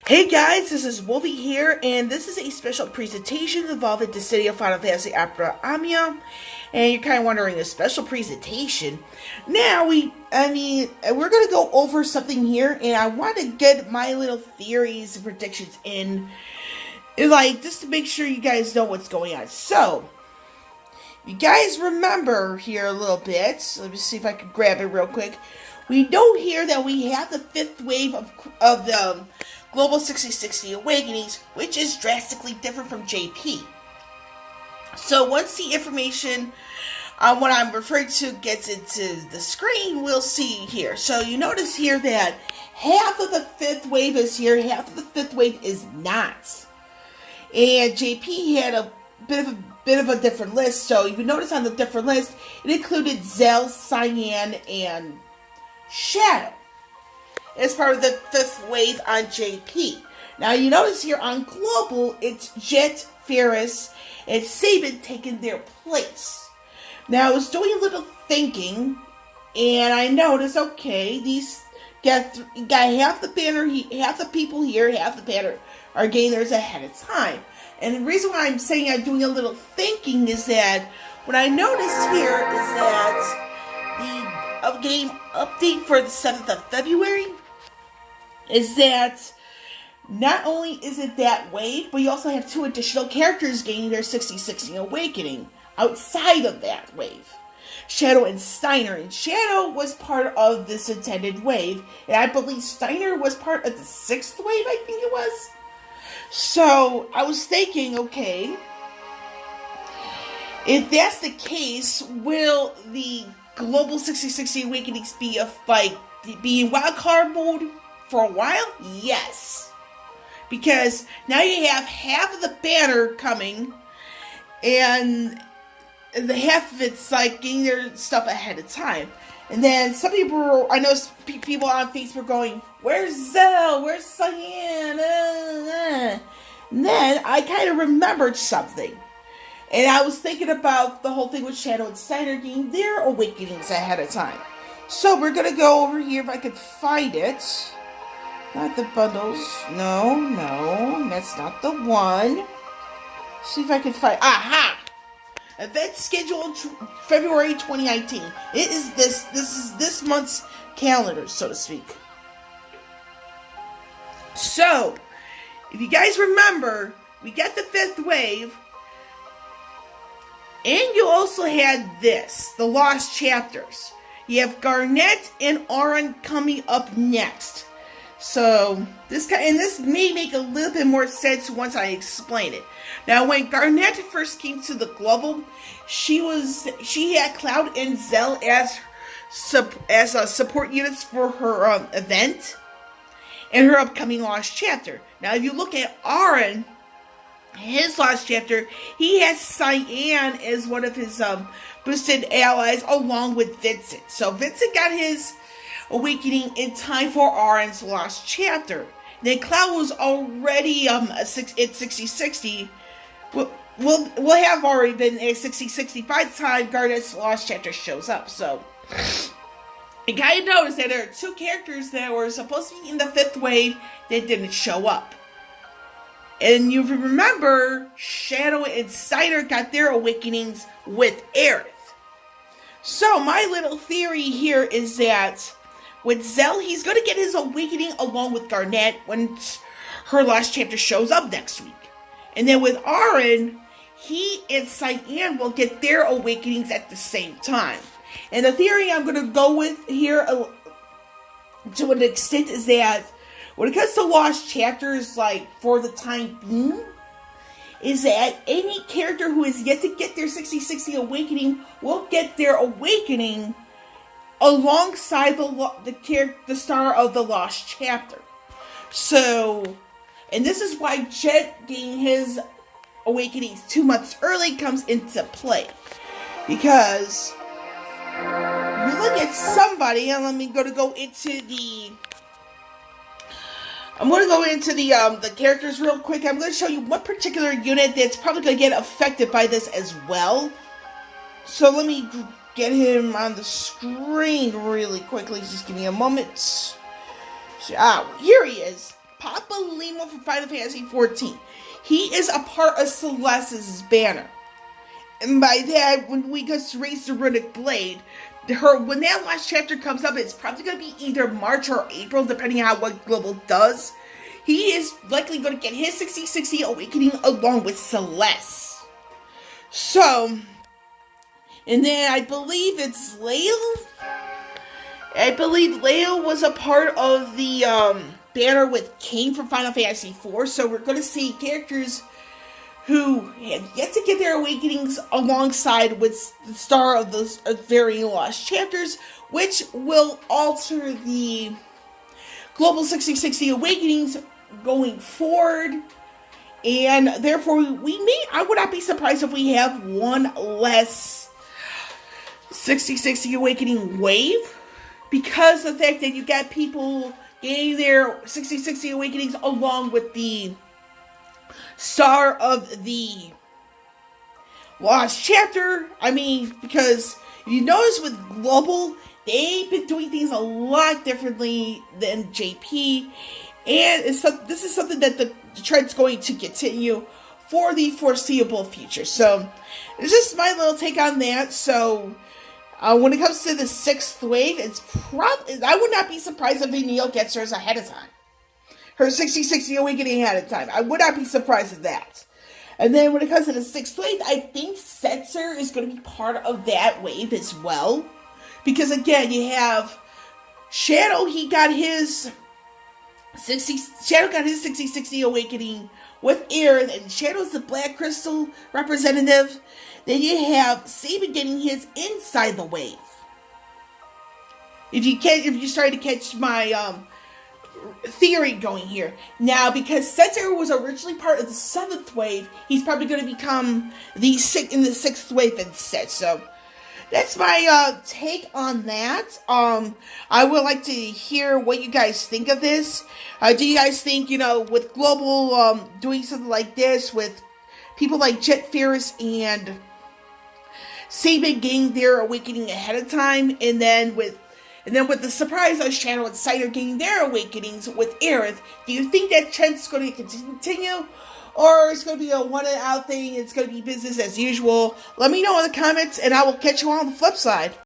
Hey guys, this is Wolfie here, and this is a special presentation involving the city of Final Fantasy Opera Amia. And you're kind of wondering, a special presentation? Now, we're going to go over something here, and I want to get my little theories and predictions in, just to make sure you guys know what's going on. So, you guys remember here a little bit, let me see if I can grab it real quick. We know here that we have the fifth wave of the Global 6060 Awakenings, which is drastically different from JP. So once the information on what I'm referring to gets into the screen, we'll see here. So you notice here that half of the fifth wave is here, half of the fifth wave is not. And JP had a bit of a different list. So if you notice on the different list, it included Zell, Cyan, and Shadow as part of the fifth wave on JP. Now you notice here on Global, it's Jet, Ferris, and Sabin taking their place. Now I was doing a little thinking, and I noticed, okay, these got half the banner, half the people here, half the banner are getting theirs ahead of time. And the reason why I'm saying I'm doing a little thinking is that what I noticed here is that the game update for the 7th of February is that not only is it that wave, but you also have two additional characters gaining their 6060 Awakening outside of that wave. Shadow and Steiner. And Shadow was part of this intended wave, and I believe Steiner was part of the 6th wave, I think it was. So, I was thinking, okay, if that's the case, will the Global 6060 Awakenings be in wildcard mode for a while? Yes. Because now you have half of the banner coming, and the half of it's getting their stuff ahead of time. And then some people, I know people on Facebook going, where's Zell? Where's Cyan? And then I kind of remembered something. And I was thinking about the whole thing with Shadow and Steiner getting their awakenings ahead of time. So we're going to go over here if I could find it. Not the bundles. No, that's not the one. See if I can find. Aha! Event scheduled February 2019. It is this month's calendar, so to speak. So, if you guys remember, we got the fifth wave, and you also had the Lost Chapters. You have Garnet and Auron coming up next. So, this may make a little bit more sense once I explain it. Now, when Garnet first came to the Global, she had Cloud and Zell as support units for her event and her upcoming Lost Chapter. Now, if you look at Auron, his Lost Chapter, he has Cyan as one of his boosted allies along with Vincent. So Vincent got his awakening in time for Auron's Lost Chapter. Then Cloud was already at 6060. Will have already been at 6060 by the time Garnet's Lost Chapter shows up. So you kind of notice that there are two characters that were supposed to be in the fifth wave that didn't show up. And you remember, Shadow and Steiner got their awakenings with Aerith. So my little theory here is that with Zell, he's going to get his awakening along with Garnet when her Lost Chapter shows up next week. And then with Auron, he and Cyan will get their awakenings at the same time. And the theory I'm going to go with here to an extent is that when it comes to Lost Chapters, for the time being, is that any character who is yet to get their 6060 Awakening will get their awakening alongside the star of the Lost Chapter. So, and this is why Jet getting his awakenings 2 months early comes into play. Because you look at somebody, and I'm going to go into the characters real quick. I'm going to show you one particular unit that's probably going to get affected by this as well. So let me get him on the screen really quickly. Just give me a moment. So, here he is. Papa Limo from Final Fantasy XIV. He is a part of Celeste's banner. And by that, when we just raise the Runic Blade, when that last chapter comes up, it's probably going to be either March or April, depending on what Global does. He is likely going to get his 6060 Awakening along with Celeste. So, and then I believe it's Leo. I believe Leo was a part of the banner with Cain from Final Fantasy IV. So we're going to see characters who have yet to get their awakenings alongside with the star of those varying lost chapters, which will alter the Global 6060 Awakenings going forward. And therefore, I would not be surprised if we have one less 6060 Awakening wave, because of the fact that you got people getting their 6060 Awakenings along with the star of the lost chapter. I mean, because you notice with Global, they've been doing things a lot differently than JP, and this is something that the trend's going to continue for the foreseeable future. So it's just my little take on that. So when it comes to the 6th wave, I would not be surprised if Neil gets hers ahead of time. Her 6060 Awakening ahead of time. I would not be surprised at that. And then when it comes to the 6th wave, I think Setzer is going to be part of that wave as well. Because again, you have Shadow, he got his 6060 Awakening with Aerith, and Shadow's the Black Crystal representative. Then you have Saban getting his inside the wave. If you're starting to catch my theory going here. Now, because Setzer was originally part of the 7th wave, he's probably going to become in the 6th wave instead. So that's my take on that. I would like to hear what you guys think of this. Do you guys think, with Global doing something like this, with people like Jet Ferris and Saban getting their awakening ahead of time, and then with the surprise on Channel and Steiner getting their awakenings with Aerith, do you think that trend's going to continue? Or it's going to be a one-and-out thing, it's going to be business as usual? Let me know in the comments, and I will catch you on the flip side.